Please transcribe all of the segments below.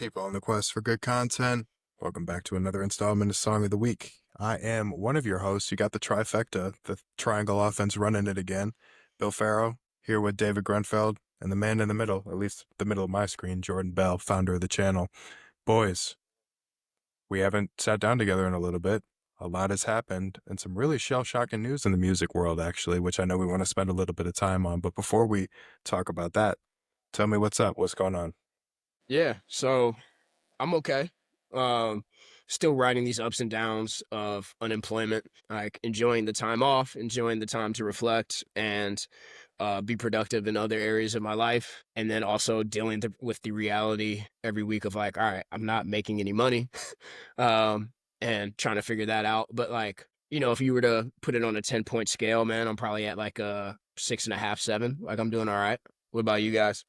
people on the quest for good content. Welcome back to another installment of Song of the Week. I am one of your hosts. You got the trifecta, the triangle offense running it again. Bill Farrow, here with David Grunfeld, and the man in the middle, at least the middle of my screen, Jordan Bell, founder of the channel. Boys, we haven't sat down together in a little bit. A lot has happened, and some really shell-shocking news in the music world, actually, which I know we want to spend a little bit of time on. But before we talk about that, tell me what's up. What's going on? Yeah, so I'm okay. Um, Still riding these ups and downs of unemployment, like enjoying the time off, enjoying the time to reflect and be productive in other areas of my life, and then also dealing with the reality every week of like, all right, I'm not making any money, um, and trying to figure that out. But like, if you were to put it on a 10-point scale, man, I'm probably at like a 6.5, 7. Like I'm doing all right. What about you guys?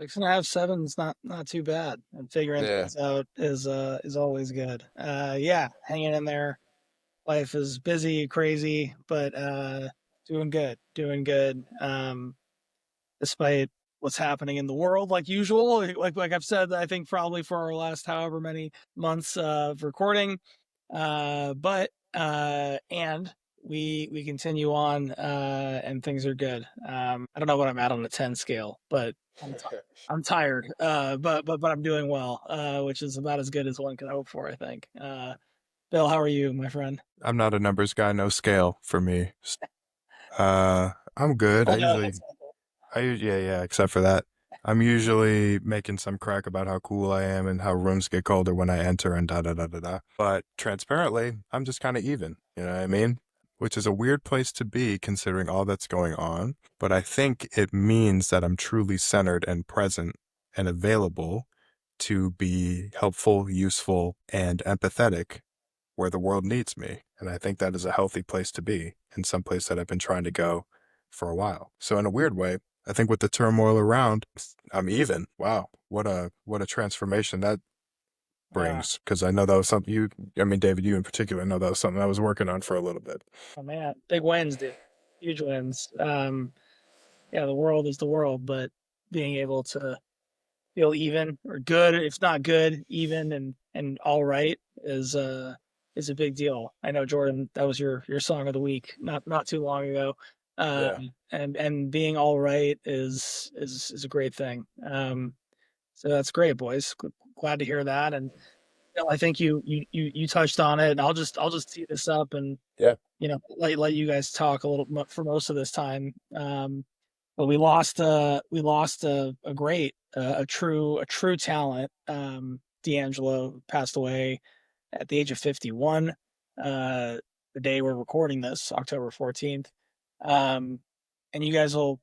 6.5, 7 is not too bad. And figuring Yeah. things out is always good. Yeah, hanging in there. Life is busy, crazy, but doing good, doing good. Despite what's happening in the world, like usual. Like I've said, I think probably for our last however many months of recording. And we continue on, and things are good. I don't know what I'm at on the 10 scale, but I'm tired. But I'm doing well, which is about as good as one can hope for, I think. Bill, how are you, my friend? I'm not a numbers guy, no scale for me. I'm good. Oh no, that's Yeah, except for that. I'm usually making some crack about how cool I am and how rooms get colder when I enter and da da da da da. But transparently, I'm just kind of even, you know what I mean? Which is a weird place to be considering all that's going on. But I think it means that I'm truly centered and present and available to be helpful, useful, and empathetic where the world needs me. And I think that is a healthy place to be and some place that I've been trying to go for a while. So in a weird way, I think with the turmoil around, I'm even. Wow. What a transformation that yeah. brings. Cause I know that was something David, you in particular, I know that was something I was working on for a little bit. Oh man, big wins, dude. Huge wins. Yeah, the world is the world, but being able to feel even or good, if not good, even and all right is a big deal. I know Jordan, that was your song of the week not too long ago. Yeah. And being all right is a great thing. So that's great, boys. Glad to hear that. And I think you touched on it, and I'll just tee this up and Yeah. let you guys talk a little for most of this time. But we lost a great a true talent. D'Angelo passed away at the age of 51. Uh, the day we're recording this, October 14th. Um, and you guys will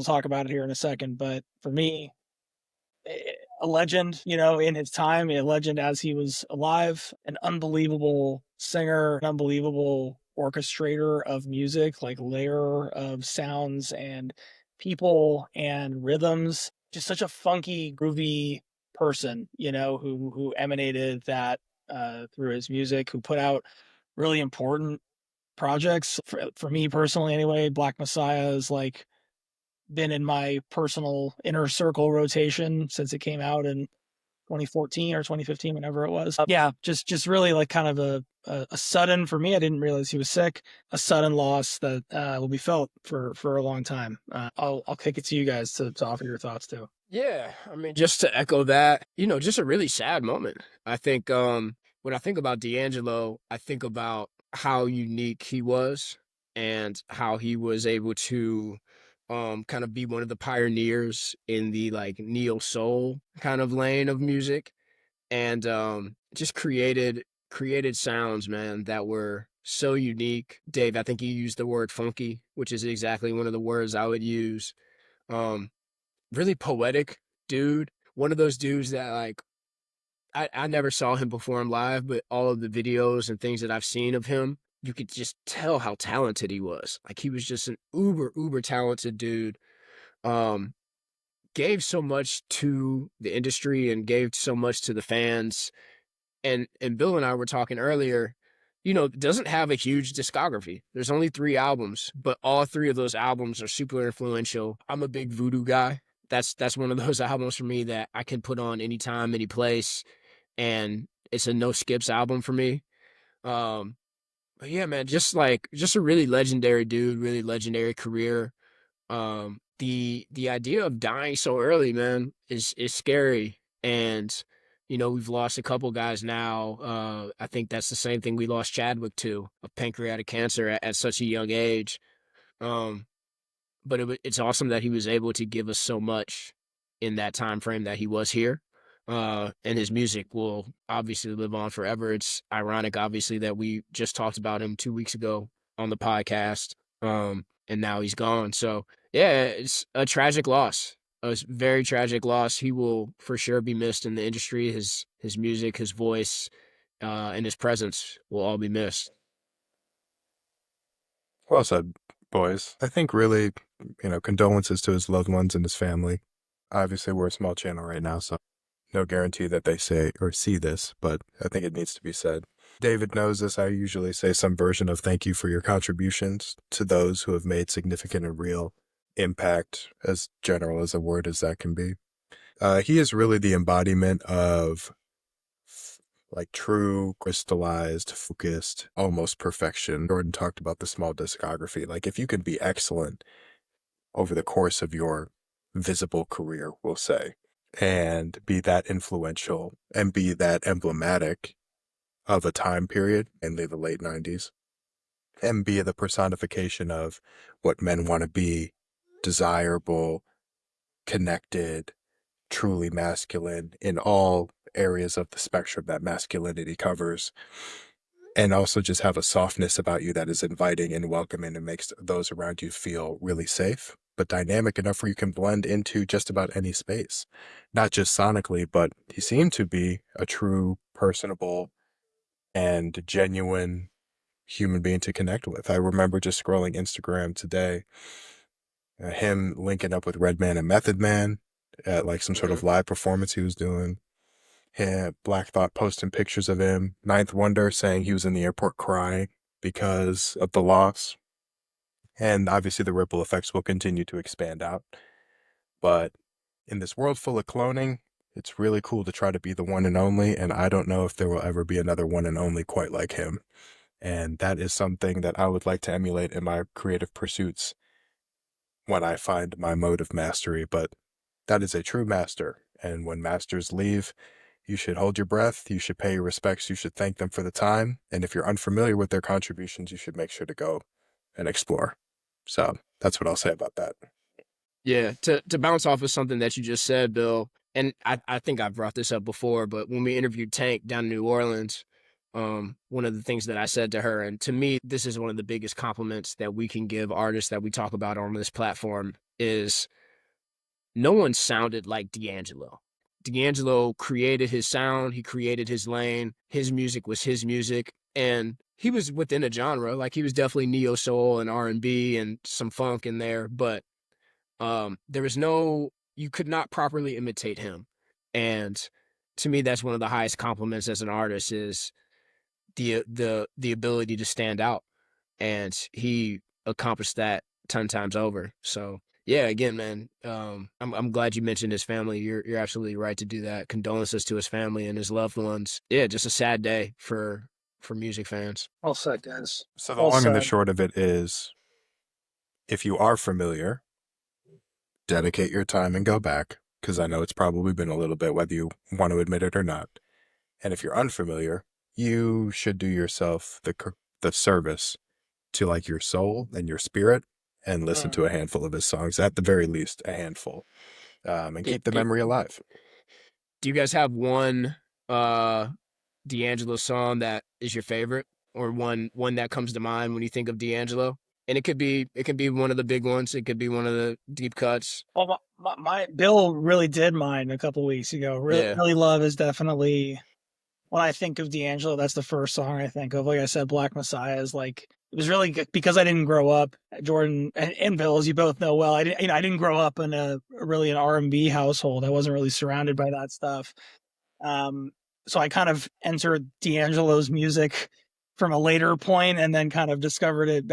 talk about it here in a second. But for me, a legend, in his time, a legend as he was alive, an unbelievable singer, an unbelievable orchestrator of music, like layer of sounds and people and rhythms. Just such a funky, groovy person, who emanated that through his music, who put out really important projects for me personally anyway. Black Messiah is like been in my personal inner circle rotation since it came out in 2014 or 2015, whenever it was. Yeah, just really like kind of a sudden for me. I didn't realize he was sick. A sudden loss that will be felt for a long time. I'll kick it to you guys to offer your thoughts too. Yeah, I mean, just to echo that, just a really sad moment. I think when I think about D'Angelo, I think about how unique he was and how he was able to kind of be one of the pioneers in the like neo soul kind of lane of music and just created sounds, man, that were so unique. Dave, I think you used the word funky, which is exactly one of the words I would use. Um Really poetic dude. One of those dudes that like I never saw him perform live, but all of the videos and things that I've seen of him, you could just tell how talented he was. Like he was just an uber talented dude. Um, Gave so much to the industry and gave so much to the fans. And Bill and I were talking earlier, doesn't have a huge discography. There's only 3 albums, but all 3 of those albums are super influential. I'm a big Voodoo guy. that's one of those albums for me that I can put on anytime, any place, and it's a no skips album for me. Um, but yeah, man, just a really legendary dude, really legendary career. The idea of dying so early, man, is scary. And we've lost a couple guys now. I think that's the same thing we lost Chadwick to, of pancreatic cancer at such a young age. Um, but it's awesome that he was able to give us so much in that time frame that he was here. And his music will obviously live on forever. It's ironic, obviously, that we just talked about him 2 weeks ago on the podcast, and now he's gone. So yeah, it's a tragic loss. A very tragic loss. He will for sure be missed in the industry. His music, his voice, and his presence will all be missed. Well said, boys. I think really, condolences to his loved ones and his family. Obviously, we're a small channel right now, so no guarantee that they say or see this, but I think it needs to be said. David knows this. I usually say some version of thank you for your contributions to those who have made significant and real impact, as general as a word as that can be. He is really the embodiment of like true, crystallized, focused, almost perfection. Jordan talked about the small discography. Like if you can be excellent over the course of your visible career, we'll say, and be that influential and be that emblematic of a time period, mainly the late 90s, and be the personification of what men want to be, desirable, connected, truly masculine in all areas of the spectrum that masculinity covers, and also just have a softness about you that is inviting and welcoming and makes those around you feel really safe, but dynamic enough where you can blend into just about any space, not just sonically, but he seemed to be a true, personable, and genuine human being to connect with. I remember just scrolling Instagram today, him linking up with Redman and Method Man at like some sort of live performance he was doing. Black Thought posting pictures of him. Ninth Wonder saying he was in the airport crying because of the loss. And obviously the ripple effects will continue to expand out. But in this world full of cloning, it's really cool to try to be the one and only. And I don't know if there will ever be another one and only quite like him. And that is something that I would like to emulate in my creative pursuits when I find my mode of mastery. But that is a true master. And when masters leave, you should hold your breath. You should pay your respects. You should thank them for the time. And if you're unfamiliar with their contributions, you should make sure to go and explore. So that's what I'll say about that. Yeah, to bounce off of something that you just said, Bill, and I think I've brought this up before, but when we interviewed Tank down in New Orleans, one of the things that I said to her, and to me, this is one of the biggest compliments that we can give artists that we talk about on this platform, is no one sounded like D'Angelo. D'Angelo created his sound, he created his lane, his music was his music, and he was within a genre. Like he was definitely neo soul and R&B and some funk in there, but there was no, you could not properly imitate him. And to me, that's one of the highest compliments as an artist, is the ability to stand out. And he accomplished that 10 times over. So yeah, again, man, I'm glad you mentioned his family. You're absolutely right to do that. Condolences to his family and his loved ones. Yeah, just a sad day for music fans. Well said, guys. So the Well long and the said. short of it is, if you are familiar, dedicate your time and go back, because I know it's probably been a little bit, whether you want to admit it or not. And if you're unfamiliar, you should do yourself the service to like your soul and your spirit and listen to a handful of his songs, at the very least, a handful, and Do, keep the do, memory alive. do you guys have one D'Angelo song that is your favorite, or one that comes to mind when you think of D'Angelo? And it can be one of the big ones. It could be one of the deep cuts. Well, my Bill really did mine a couple weeks ago. Yeah. Really Love is definitely, when I think of D'Angelo, that's the first song I think of. Like I said, Black Messiah is like, it was really good because I didn't grow up, Jordan and Bill, as you both know well. I didn't grow up in a really an R&B household. I wasn't really surrounded by that stuff. So I kind of entered D'Angelo's music from a later point and then kind of discovered it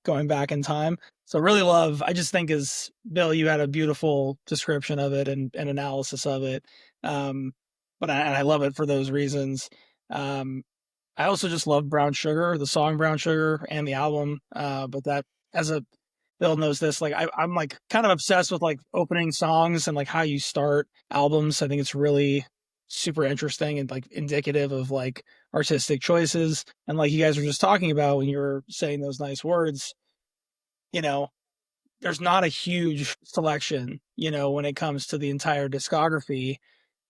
going back in time. So really love, I just think as Bill, you had a beautiful description of it and analysis of it. But I love it for those reasons. I also just love Brown Sugar, the song Brown Sugar and the album. But that, as a Bill knows this, like I'm like kind of obsessed with like opening songs and like how you start albums. I think it's really super interesting and like indicative of like artistic choices. And like you guys were just talking about when you were saying those nice words, you know, there's not a huge selection, when it comes to the entire discography.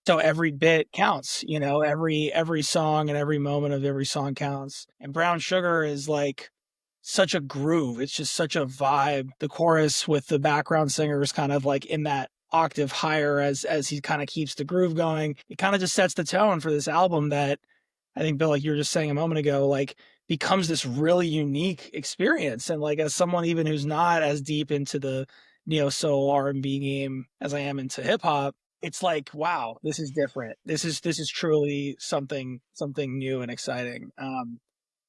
So every bit counts, every song and every moment of every song counts. And Brown Sugar is like such a groove. It's just such a vibe. The chorus with the background singer is kind of like in that octave higher as he kind of keeps the groove going. It kind of just sets the tone for this album that I think, Bill, like you were just saying a moment ago, like becomes this really unique experience. And like as someone even who's not as deep into the neo soul R&B game as I am into hip hop, it's like, wow, this is different. This is truly something new and exciting.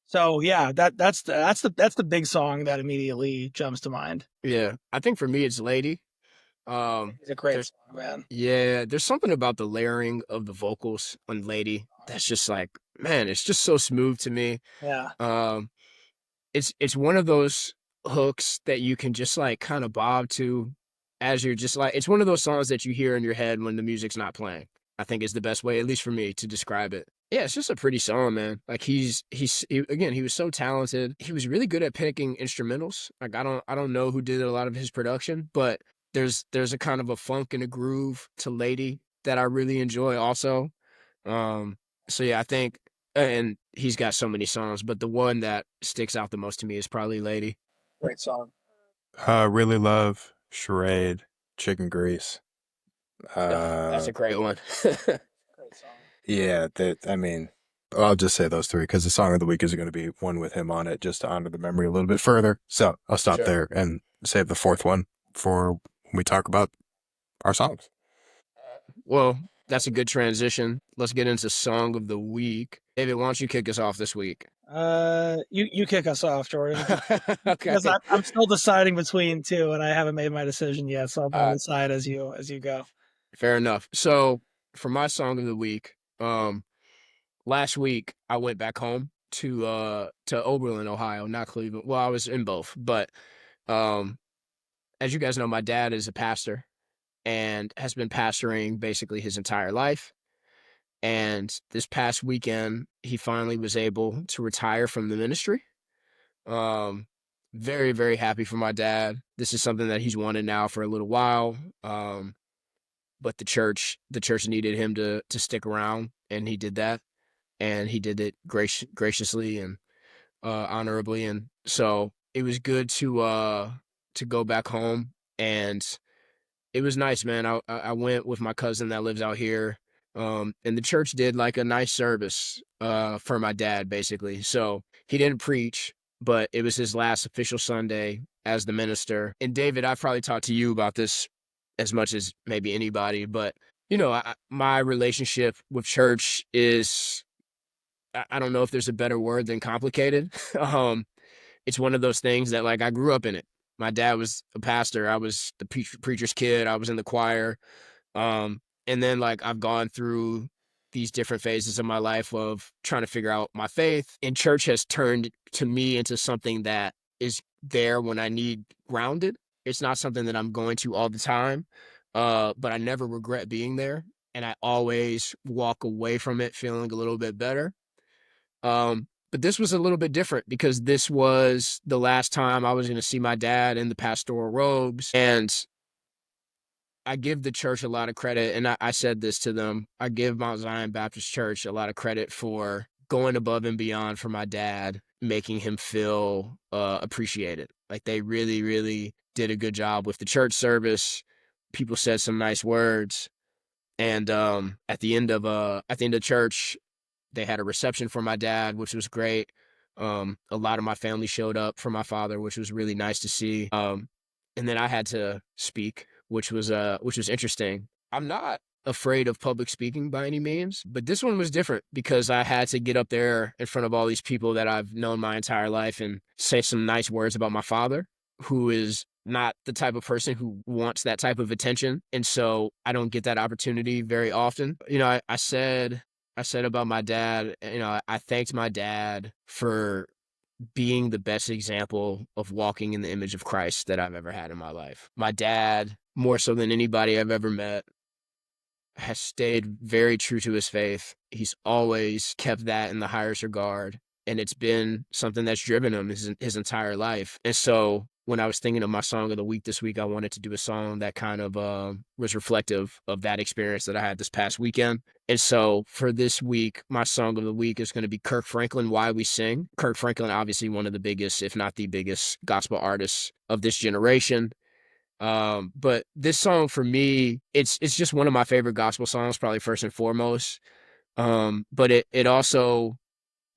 So yeah, that's the big song that immediately jumps to mind. Yeah, I think for me it's Lady. It's a great There's song, man. yeah, there's something about the layering of the vocals on Lady that's just like, man, it's just so smooth to me. Yeah, Um, it's one of those hooks that you can just like kind of bob to as you're just like it's one of those songs that you hear in your head when the music's not playing. I think is the best way, at least for me, to describe it. Yeah, it's just a pretty song, man. Like again, he was so talented. He was really good at picking instrumentals. Like I don't know who did a lot of his production, but there's a kind of a funk and a groove to Lady that I really enjoy also. Um, so yeah, I think, and he's got so many songs, but the one that sticks out the most to me is probably Lady. great song. Really love Charade, Chicken Grease. Oh, that's Uh, a great one. Great song. yeah, I mean, I'll just say those three because the song of the week is going to be one with him on it, just to honor the memory a little bit further. So I'll stop Sure. there and save the fourth one for when we talk about our songs. Well, that's a good transition. Let's get into song of the week. David, why don't you kick us off this week? You kick us off, Jordan, Okay. because I'm still deciding between two, and I haven't made my decision yet. So I'll probably Uh, decide as you go. Fair enough. So for my song of the week, last week I went back home to Oberlin, Ohio, not Cleveland. Well, I was in both, but um as you guys know, my dad is a pastor and has been pastoring basically his entire life. And this past weekend, he finally was able to retire from the ministry. Um, Very, very happy for my dad. This is something that he's wanted now for a little while. But the church needed him to stick around, and he did that, and he did it graciously and honorably, and so it was good to go back home, and it was nice, man. I went with my cousin that lives out here, and the church did like a nice service for my dad, basically. So he didn't preach, but it was his last official Sunday as the minister. And David, I've probably talked to you about this as much as maybe anybody, but my relationship with church is I don't know if there's a better word than complicated. It's one of those things that like I grew up in it. My dad was a pastor. I was the preacher's kid. I was in the choir. And then like I've gone through these different phases of my life of trying to figure out my faith. And church has turned to me into something that is there when I need grounded. It's not something that I'm going to all the time. But I never regret being there. And I always walk away from it feeling a little bit better. But this was a little bit different because this was the last time I was going to see my dad in the pastoral robes. And I give the church a lot of credit. And I said this to them. I give Mount Zion Baptist Church a lot of credit for going above and beyond for my dad, making him feel appreciated. Like they really, really did a good job with the church service. People said some nice words. And at the end of church, they had a reception for my dad, which was great. A lot of my family showed up for my father, which was really nice to see. And then I had to speak, which was interesting. I'm not afraid of public speaking by any means, but this one was different because I had to get up there in front of all these people that I've known my entire life and say some nice words about my father, who is not the type of person who wants that type of attention. And so I don't get that opportunity very often. I said about my dad, I thanked my dad for being the best example of walking in the image of Christ that I've ever had in my life. My dad, more so than anybody I've ever met, has stayed very true to his faith. He's always kept that in the highest regard. And it's been something that's driven him his entire life. And so when I was thinking of my song of the week this week, I wanted to do a song that kind of was reflective of that experience that I had this past weekend. And so for this week, my song of the week is going to be Kirk Franklin, Why We Sing. Kirk Franklin, obviously one of the biggest, if not the biggest, gospel artists of this generation. But this song for me, it's just one of my favorite gospel songs, probably first and foremost. But it also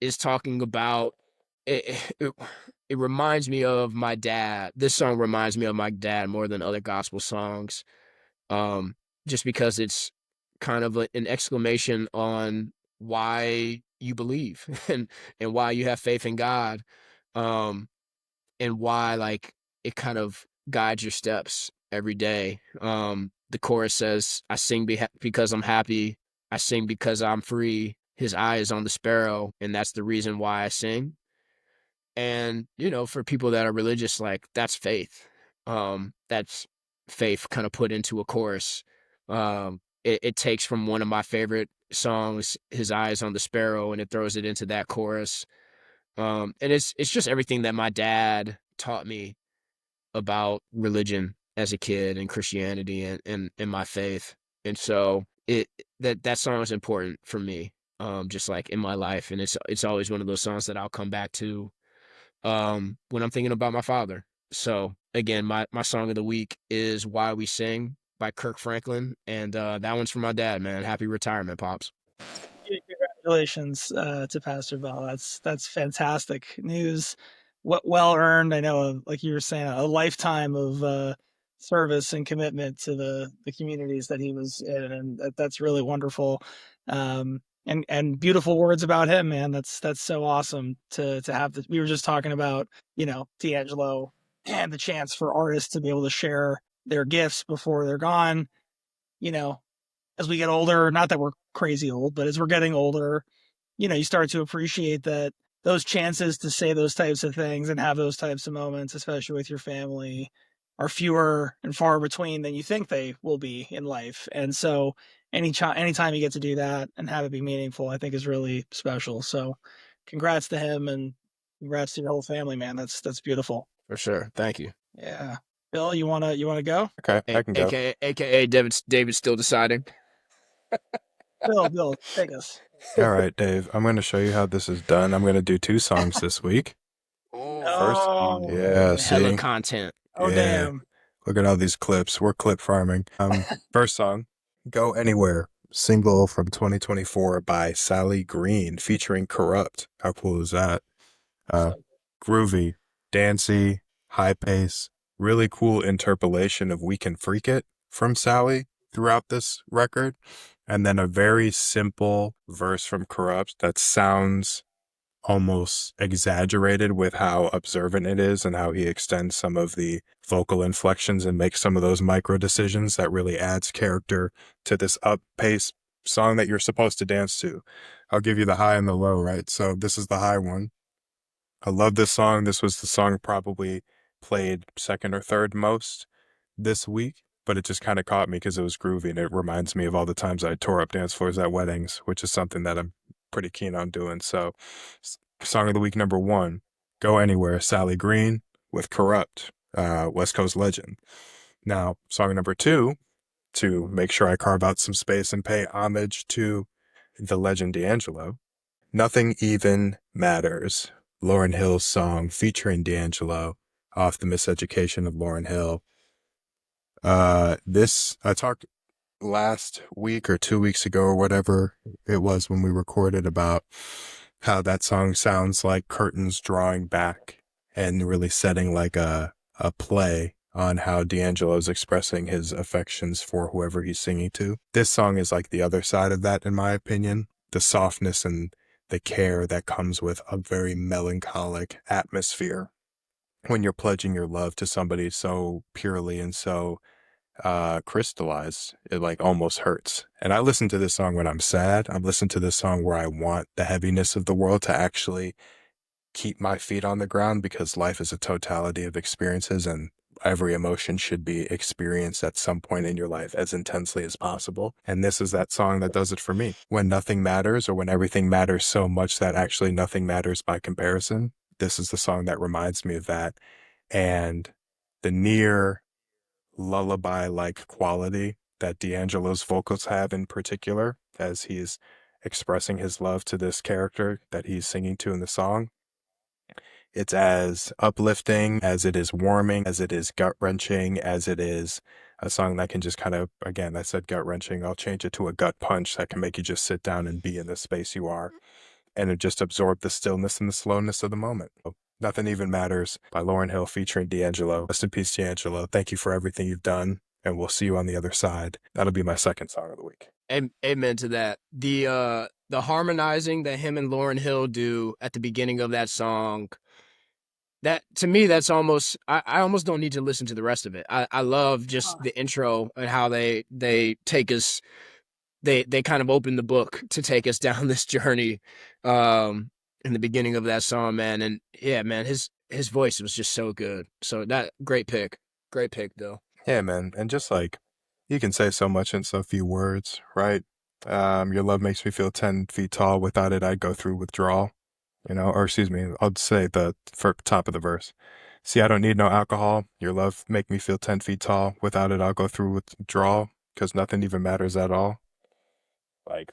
is talking about it, it reminds me of my dad. This song reminds me of my dad more than other gospel songs. Um, just because it's kind of an exclamation on why you believe and why you have faith in God. Um, and why like it kind of guides your steps every day. The chorus says, "I sing because I'm happy. I sing because I'm free. His eye is on the sparrow, and that's the reason why I sing." And for people that are religious, like that's faith. That's faith kind of put into a chorus. It takes from one of my favorite songs, "His eye is on the sparrow," and it throws it into that chorus. And it's just everything that my dad taught me about religion as a kid and Christianity and my faith. And so that song is important for me, just like in my life. And it's always one of those songs that I'll come back to when I'm thinking about my father. So again, my song of the week is Why We Sing by Kirk Franklin. And that one's for my dad, man. Happy retirement, Pops. Congratulations to Pastor Bell. That's fantastic news. What well earned. I know, like you were saying, a lifetime of service and commitment to the communities that he was in, and that's really wonderful. And beautiful words about him, man. That's so awesome to have. We were just talking about D'Angelo and the chance for artists to be able to share their gifts before they're gone. You know, as we get older, not that we're crazy old, but as we're getting older, you start to appreciate that those chances to say those types of things and have those types of moments, especially with your family, are fewer and far between than you think they will be in life. And so anytime you get to do that and have it be meaningful, I think is really special. So congrats to him and congrats to your whole family, man. That's beautiful. For sure. Thank you. Yeah. Bill, you wanna go? Okay, I can go. AKA David's still deciding. Bill, take us. All right, Dave. I'm going to show you how this is done. I'm going to do 2 songs this week. First, Oh, yeah, Hella see, content. oh yeah. damn. Look at all these clips. We're clip farming. First song, "Go Anywhere," single from 2024 by Sally Green, featuring Corrupt. How cool is that? Groovy, dancey, high pace, really cool interpolation of "We Can Freak It" from Sally throughout this record. And then a very simple verse from Corrupt that sounds almost exaggerated with how observant it is and how he extends some of the vocal inflections and makes some of those micro decisions that really adds character to this up-paced song that you're supposed to dance to. I'll give you the high and the low, right? So this is the high one. I love this song. This was the song probably played second or third most this week, but it just kind of caught me because it was groovy and it reminds me of all the times I tore up dance floors at weddings, which is something that I'm pretty keen on doing. So, song of the week number 1, "Go Anywhere," Sally Green with Corrupt, West Coast legend. Now, song number 2, to make sure I carve out some space and pay homage to the legend D'Angelo, "Nothing Even Matters," Lauryn Hill's song featuring D'Angelo off the Miseducation of Lauryn Hill. I talked last week or 2 weeks ago or whatever it was when we recorded about how that song sounds like curtains drawing back and really setting like a play on how D'Angelo's expressing his affections for whoever he's singing to. This song is like the other side of that, in my opinion. The softness and the care that comes with a very melancholic atmosphere when you're pledging your love to somebody so purely and so crystallized, it like almost hurts. And I listen to this song when I'm sad. I listen to this song where I want the heaviness of the world to actually keep my feet on the ground, because life is a totality of experiences and every emotion should be experienced at some point in your life as intensely as possible. And this is that song that does it for me. When nothing matters, or when everything matters so much that actually nothing matters by comparison, this is the song that reminds me of that. And the near lullaby-like quality that D'Angelo's vocals have in particular, as he's expressing his love to this character that he's singing to in the song. It's as uplifting as it is warming, as it is gut-wrenching, as it is a song that can just kind of, again, I said gut-wrenching, I'll change it to a gut punch that can make you just sit down and be in the space you are, and it just absorb the stillness and the slowness of the moment. Nothing Even Matters by Lauryn Hill featuring D'Angelo. Rest in peace, D'Angelo. Thank you for everything you've done, and we'll see you on the other side. That'll be my second song of the week. Amen to that. The harmonizing that him and Lauryn Hill do at the beginning of that song, that to me, that's almost, I almost don't need to listen to the rest of it. I love just the intro and how they take us, they kind of open the book to take us down this journey in the beginning of that song, man. And yeah, man, his voice was just so good. So that great pick though. Yeah, man. And just like, you can say so much in so few words, right? Your love makes me feel 10 feet tall. Without it, I'd go through withdrawal. Or excuse me, I'll say the top of the verse. See, I don't need no alcohol. Your love make me feel 10 feet tall. Without it, I'll go through withdrawal, because nothing even matters at all. Like,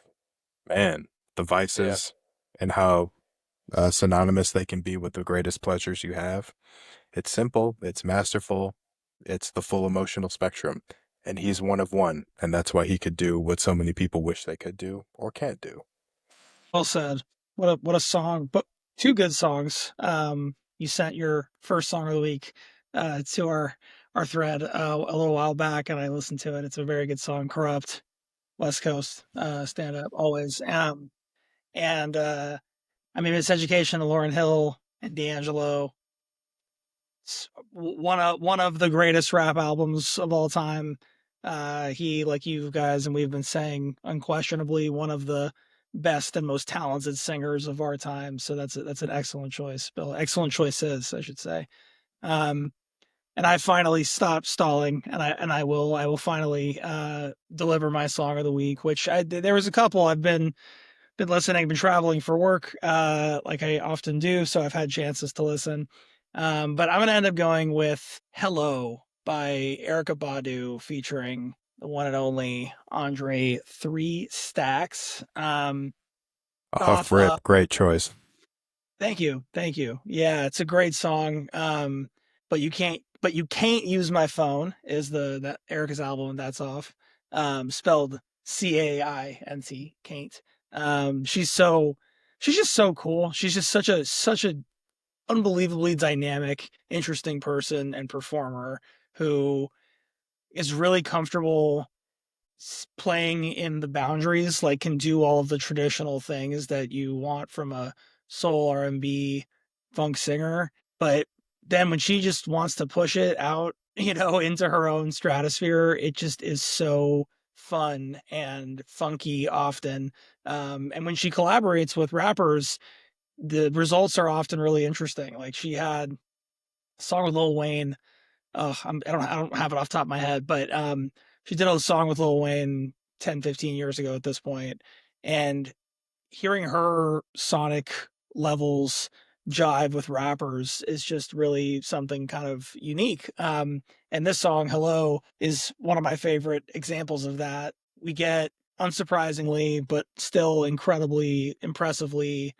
man, the vices and how synonymous they can be with the greatest pleasures you have. It's simple, it's masterful, it's the full emotional spectrum. And he's one of one. And that's why he could do what so many people wish they could do or can't do. Well said. What a song, but two good songs. You sent your first song of the week to our thread a little while back, and I listened to it. It's a very good song. Corrupt, West Coast, stand up always. And I mean, it's Education of Lauryn Hill and D'Angelo. It's one of the greatest rap albums of all time. He, like you guys, and we've been saying, unquestionably one of the best and most talented singers of our time. So that's an excellent choice, Bill. Excellent choices, I should say. And I finally stopped stalling, and I will finally deliver my song of the week. Which there was a couple I've been listening, been traveling for work, like I often do, so I've had chances to listen. But I'm gonna end up going with "Hello" by Erykah Badu featuring the one and only Andre 3 Stacks. Off rip, great choice. Thank you. Yeah, it's a great song. But you can't use my phone is that Erica's album, and that's off. Spelled CAINT, can't. She's just so cool. She's just such a unbelievably dynamic, interesting person and performer who is really comfortable playing in the boundaries, like can do all of the traditional things that you want from a soul R&B funk singer, but then when she just wants to push it out, into her own stratosphere, it just is so fun and funky often. And when she collaborates with rappers, the results are often really interesting. Like she had a song with Lil Wayne. I don't have it off the top of my head, but she did a song with Lil Wayne 10, 15 years ago at this point, and hearing her sonic levels jive with rappers is just really something kind of unique. And this song, "Hello," is one of my favorite examples of that. We get, unsurprisingly, but still incredibly impressively,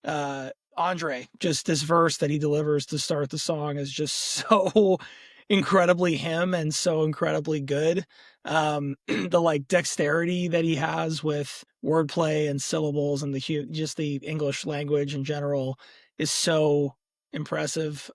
Andre, just this verse that he delivers to start the song is just so incredibly him and so incredibly good. The like dexterity that he has with wordplay and syllables and just the English language in general is so impressive.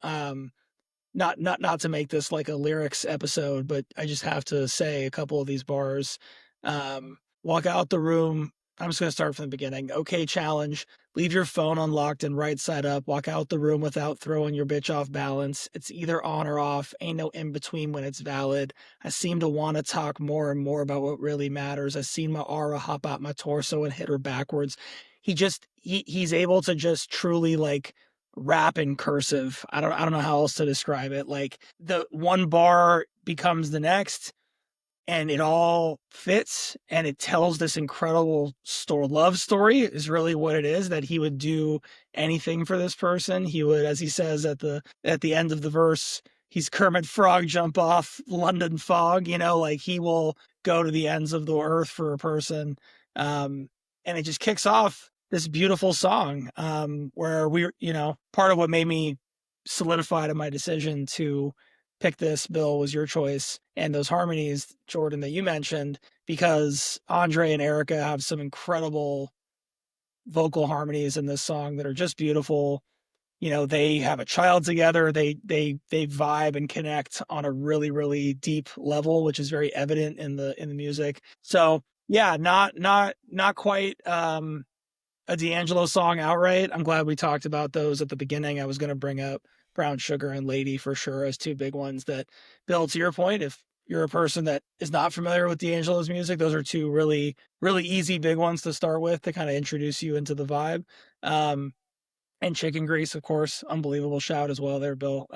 not to make this like a lyrics episode, but I just have to say a couple of these bars. Walk out the room. I'm just gonna start from the beginning. Okay, challenge. Leave your phone unlocked and right side up. Walk out the room without throwing your bitch off balance. It's either on or off. Ain't no in between when it's valid. I seem to want to talk more and more about what really matters. I seen my aura hop out my torso and hit her backwards. He's able to just truly like rap in cursive. I don't know how else to describe it. Like the one bar becomes the next and it all fits and it tells this incredible love story is really what it is, that he would do anything for this person. He would, as he says at the end of the verse, he's Kermit Frog jump off London fog, like he will go to the ends of the earth for a person. And it just kicks off this beautiful song, where part of what made me solidified in my decision to pick this, Bill, was your choice, and those harmonies, Jordan, that you mentioned, because Andre and Erica have some incredible vocal harmonies in this song that are just beautiful. They have a child together. They vibe and connect on a really, really deep level, which is very evident in the music. So yeah, not quite a D'Angelo song outright. I'm glad we talked about those at the beginning. I was going to bring up Brown Sugar and Lady for sure as two big ones that, Bill, to your point, if you're a person that is not familiar with D'Angelo's music, those are two really, really easy big ones to start with to kind of introduce you into the vibe. And Chicken Grease, of course, unbelievable shout as well there, Bill.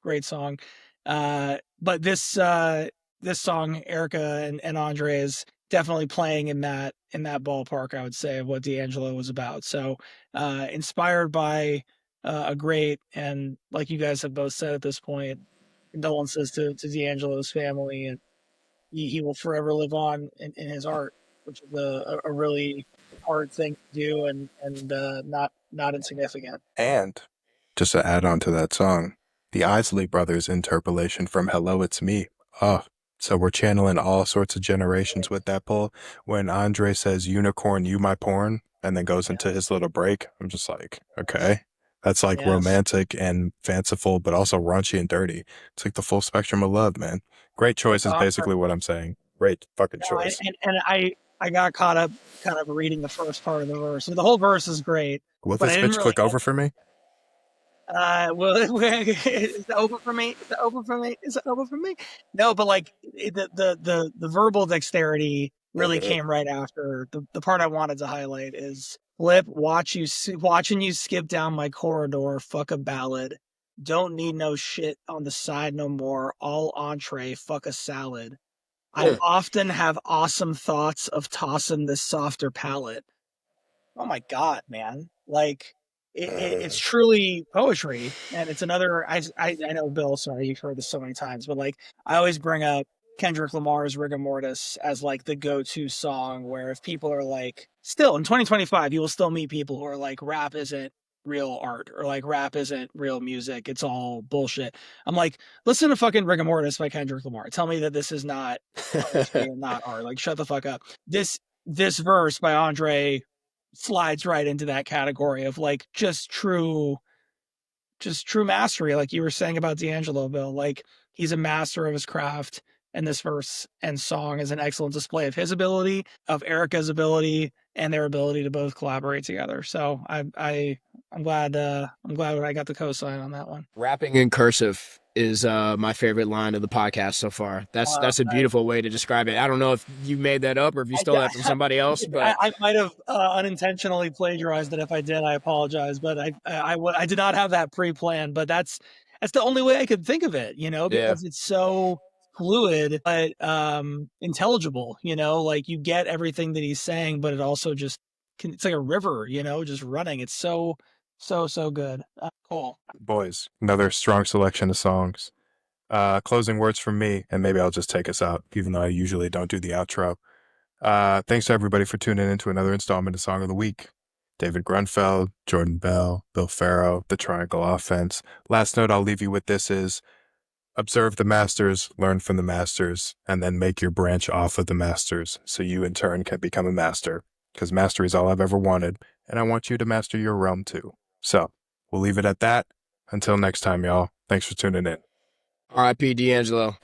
Great song. But this song, Erica and Andre, is definitely playing in that ballpark, I would say, of what D'Angelo was about. So inspired by a great, and like you guys have both said at this point, condolences to D'Angelo's family, and he will forever live on in his art, which is a really hard thing to do, and not insignificant. And just to add on to that song, the Isley Brothers interpolation from Hello, It's Me. Oh, so we're channeling all sorts of generations with that pull. When Andre says, Unicorn, you my porn, and then goes into his little break, I'm just like, okay. That's like Yes. romantic and fanciful, but also raunchy and dirty. It's like the full spectrum of love, man. Great choice It's is awesome. basically what I'm saying. Great fucking No, choice. and I got caught up kind of reading the first part of the verse. The whole verse is great, Will but I this didn't bitch really click over for me? well, is it over for me? Is it over for me? Is it over for me? No, but like the verbal dexterity really came right after the part I wanted to highlight is Flip, watching you skip down my corridor, fuck a ballad. Don't need no shit on the side no more. All entree, fuck a salad. I Mm. often have awesome thoughts of tossing this softer palate. Oh my God, man. Like it's truly poetry. And it's another, I know, Bill, sorry, you've heard this so many times, but like I always bring up Kendrick Lamar's Rigor Mortis as like the go-to song where if people are like, still in 2025, you will still meet people who are like, rap isn't real art or like rap isn't real music. It's all bullshit. I'm like, listen to fucking Rigor Mortis by Kendrick Lamar. Tell me that this is not poetry and not art. Like, shut the fuck up. This verse by Andre slides right into that category of like just true mastery, like you were saying about D'Angelo, Bill. Like he's a master of his craft, and this verse and song is an excellent display of his ability, of Erica's ability, and their ability to both collaborate together. So I'm glad I got the cosign on that one. Rapping in cursive is my favorite line of the podcast so far. That's a I, beautiful way to describe it. I don't know if you made that up or if you stole that from somebody else, but I might have unintentionally plagiarized it. If I did, I apologize. But I did not have that pre-planned. But that's the only way I could think of it, yeah. because it's so fluid but intelligible. Like you get everything that he's saying, but it also just it's like a river, just running. It's so good. Cool. Boys, another strong selection of songs. Closing words from me, and maybe I'll just take us out, even though I usually don't do the outro. Thanks to everybody for tuning in to another installment of Song of the Week. David Grunfeld, Jordan Bell, Bill Farrow, The Triangle Offense. Last note I'll leave you with this is, observe the masters, learn from the masters, and then make your branch off of the masters so you in turn can become a master. Because mastery is all I've ever wanted, and I want you to master your realm too. So, we'll leave it at that. Until next time, y'all. Thanks for tuning in. R.I.P. D'Angelo.